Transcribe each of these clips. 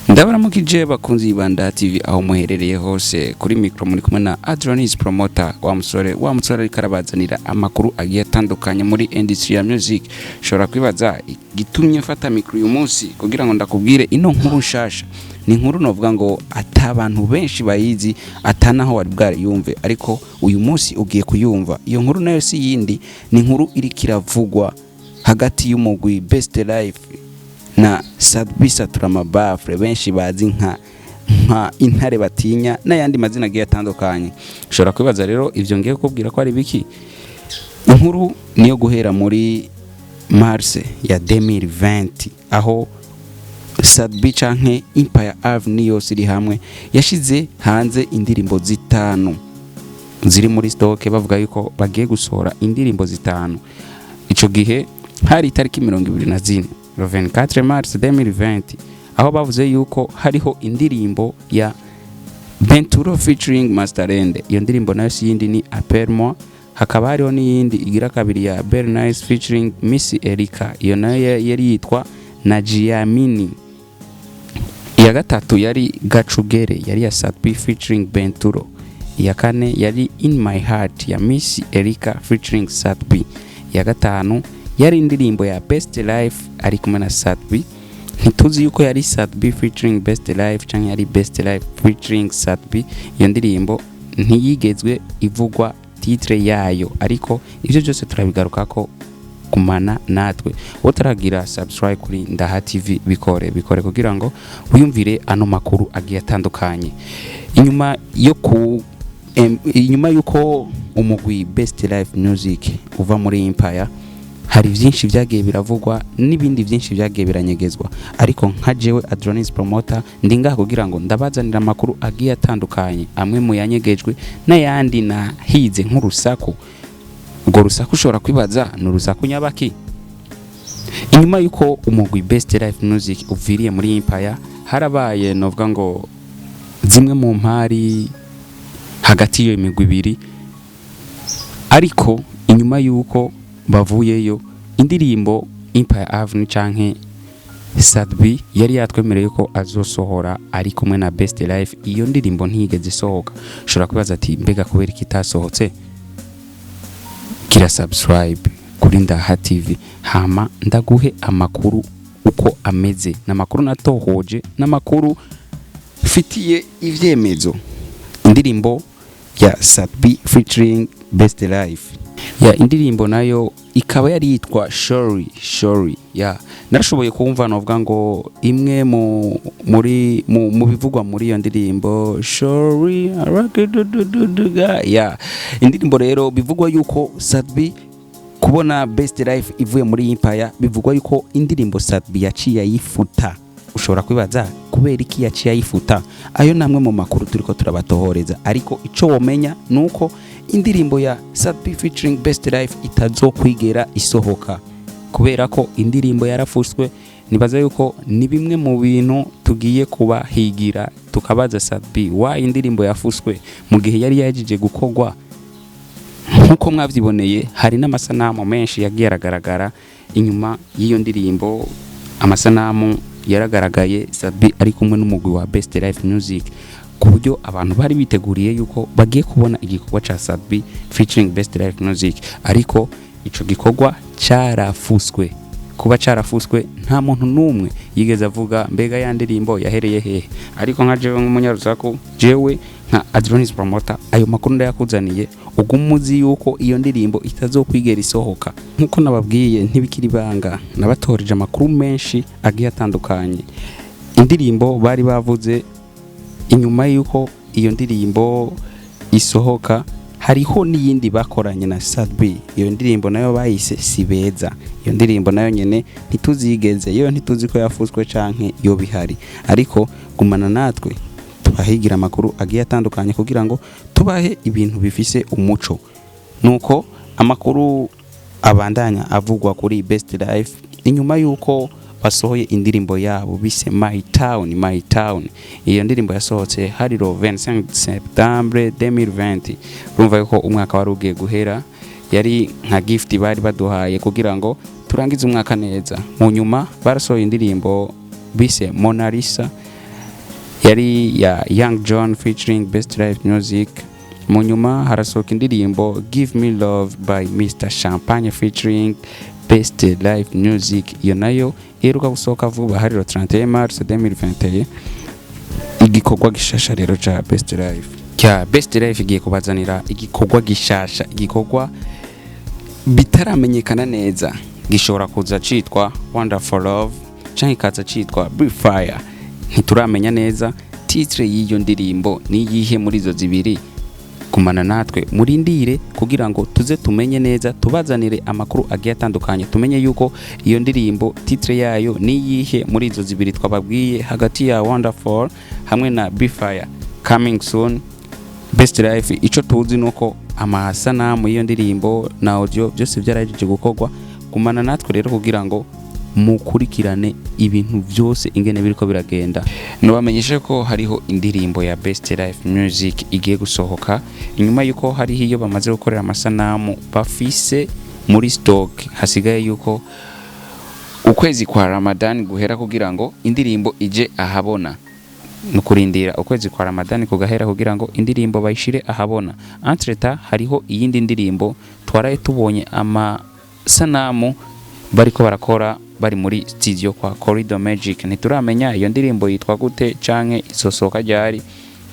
Ndabaramukije bakunzi Ibanda TV aho muherereye hose kuri micro muri kumwe na Adronis Promoter wa musore ari karabazanira amakuru agiye atandukanye muri industry ya music. Shobora kwibaza gitumye mfata micro uyu munsi kugira ngo ndakubwire ino nkuru nshasha. Ni inkuru novuga ngo atabantu benshi bayizi atanaho wari bwari yumve, ariko uyu munsi ugiye kuyumva. Iyo nkuru nayo si yindi, ni inkuru iri kiravugwa hagati y'umugwi Best Life na Sadbi Saturama Bafre, benshi bazi nka intare batinya n'ayandi mazina agiye atandukanye. Ushobora kwibaza rero ivyo ngiye kubwira ko ari biki. Inkuru niyo guhera muri Mars ya 2020 aho Sadbi canke Empire Avenue yose iri hamwe yashize hanze indirimbo zitanu ziri muri stock, bavuga yuko bagiye gusohora indirimbo zitanu. Ico gihe hari itariki 24 24 Mars 2020 aho bavuze yuko hariho indirimbo ya Benturo featuring Masterende. Iyo ndirimbo nayo si yindi ni Appelle Moi. Hakaba hariho n'iyindi igira kabiri ya Bernice featuring Miss Erika, iyo nayo yari yitwa Najiamini. Iya gatatu yari Gacugere, yari ya Sadbi featuring Benturo. Iya kane yari In My Heart ya Miss Erika featuring Sadbi. Iya gatanu yari indirimbo ya Best Life ari kumwe na Sadbi. Ntituzi yuko yari Sadbi featuring Best Life cyangwa yari Best Life featuring Sadbi. Iyo ndirimbo ntiyigezwe ivugwa titre yayo, ariko ivyo byose turabigaruka ko kumana natwe. Utaragira subscribe kuri Ndaha TV bikore kugira ngo wiyumvire ano makuru agiye atandukanye. Inyuma yuko umugwi Best Life Music uva muri Empire, hari byinshi byagiye biravugwa n'ibindi byinshi byagiye biranyegezwa, ariko nka jewe Adronis Promoter ndinga kugira ngo ndabazanira amakuru agiye atandukanye, amwe mu yanyegejwe n'ayandi na hize nk'urusaku. Ubwo rusaku ushobora kwibaza n'urusaku nyabaki. Inyuma yuko umugwi Best Life Music uviriye muri Empire, harabaye novuga ngo zimwe mu mpari hagati yo imigwi ibiri, ariko inyuma yuko bavuyeyo indirimbo Empire Avenue canke Sadbi yari yatwemereye ko azosohora ari kumwe na Best Life. Iyo ndirimbo ntiyigeze isohoka. Ushobora kwibaza ati mbega kubera ikitasohotse? Kira subscribe kuri Ndaha TV hama ndaguhe amakuru uko ameze, n'amakuru natohoje, n'amakuru fitiye ivyemezo. Indirimbo ya Sadbi featuring Best Life, ya indirimbo nayo ikaba yari yitwa Shori. Ya narashoboye kumva novuga ngo imwe mu bivugwa muri iyo ndirimbo Shori. Ya indirimbo rero bivugwa yuko Sadbi kubona Best Life ivuye muri Empire, bivugwa yuko indirimbo Sadbi yaciye yifuta. Ushobora kwibaza kubera iki yaciye yifuta. Ayo namwe mu makuru turiko turabatohoreza, ariko ico womenya nuko indirimbo ya Sadbi featuring Best Life itazokwigera isohoka, kubera ko indirimbo yarafuswe. Nibaza yuko ni bimwe mu bintu tugiye kuba higira tukabaza Sadbi wa indirimbo yafuswe mu gihe yari yajije gukogwa. Nkuko mwavyiboneye, hari n'amasanamu menshi yagiye aragaragara inyuma y'iyo ndirimbo. Amasanamu yaragaragaye Sadbi ari kumwe n'umugwi wa Best Life Music, ku buryo abantu bari biteguriye yuko bagiye kubona igikorwa ca Sadbi featuring Best Life Music, ariko ico gikorwa carafuswe. Kuba carafuswe nta muntu numwe yigeze avuga mbega ya ndirimbo yahereye hehe. Ariko nka jewe nk'umunyarusaku, jewe nka Adronis Promoter, ayo makuru ndayakuzaniye ugumuzi yuko iyo ndirimbo itazokwigera isohoka. Nkuko nababwiye ntibikiri banga, nabatoreje amakuru menshi agiye atandukanye. Indirimbo bari bavuze inyuma yuko iyo ndirimbo isohoka, hariho n'iyindi bakoranye na Sadbi. Iyo ndirimbo nayo bayise Sibeza. Iyo ndirimbo nayo nyene ntituzigeze, iyo ntituzi ko yafuswe canke yo bihari, ariko gumana natwe tubahigira amakuru agiye atandukanye kugira ngo tubahe ibintu bifise umuco. Nuko amakuru abandanya avugwa kuri Best Life inyuma yuko basohoye indirimbo yabo bise My Town. Iyo ndirimbo yasohotse hari 25 Septembre 2020. Urumva yuko umwaka wari ugiye guhera, yari nka gift bari baduhaye kugira ngo turangize umwaka neza. Mu nyuma barasohoye indirimbo bise Mona Lisa yari ya Young John featuring Best Life Music. Mu nyuma harasohoka indirimbo Give Me Love by Mr Champagne featuring Best Life Music, iyo nayo iheruka gusohoka vuba hariro 31 Mars 2021. Igikorwa gishasha rero ca Best Life kya Best Life igiye kubazanira igikorwa gishasha, igikorwa bitaramenyekana neza, gishobora kuza citwa Wonderful Love canke kaza citwa Be Fire. Ntituramenya neza titre y'iyo ndirimbo ni yihe muri izo zibiri. Kumana natwe murindire kugira ngo tuze tumenye neza, tubazanire amakuru agiye atandukanye, tumenye yuko iyo ndirimbo titre yayo ni yihe muri izo zibiri twababwiye hagati ya Wonderful hamwe na Be Fire. Coming soon Best Life. Ico tuzi nuko amasanamu y'iyo ndirimbo na audio byose byaraje gukorwa. Kumana natwe rero kugira ngo mukurikirane ibintu byose ingene biriko biragenda. Nobamenyeshe ko hariho indirimbo ya Best Life Music igiye gusohoka inyuma yuko hariho iyo bamaze gukorera amasanamu bafise muri stock. Hasigaye yuko ukwezi kwa Ramadan guhera kugira ngo indirimbo ije ahabona. Nukurindira ukwezi kwa Ramadan kugahera kugira ngo indirimbo bayishire ahabona. Entreta hariho iyindi ndirimbo twaraye tubonye amasanamu bariko barakora bari muri studio kwa Corridor Magic. Ntituramenya iyo ndirimbo yitwa gute canke isosoka ryari.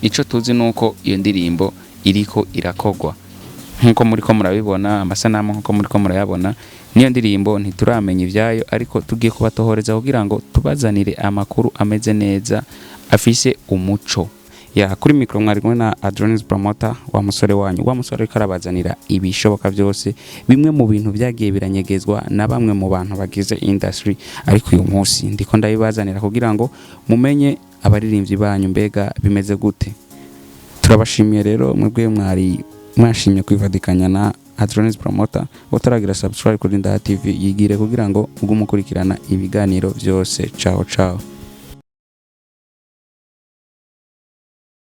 Ico tuzi nuko iyo ndirimbo iriko irakogwa nkuko muri ko murabibona amasanamu, nkuko muri ko murayabona. Niyo ndirimbo ntituramenya ivyayo, ariko tugiye kubatohoreza kugira ngo tubazanire amakuru ameze neza afise umuco. Ya kuri micro mwari kumwe na Adronis Promoter, wa musore wanyu, wa musore karabazanira ibishoboka byose, bimwe mu bintu byagiye biranyegezwa na bamwe mu bantu bagize industry, ariko uyu munsi ndiko ndabibazanira kugira ngo mumenye abaririmbyi banyu mbega bimeze gute. Turabashimiye rero mwebwe mwari mwashimye kwivadikanya na Adronis Promoter. Utaragira subscribe kuri Ndaha TV yigire kugira ngo ugumukurikirana ibiganiro byose. Ciao ciao.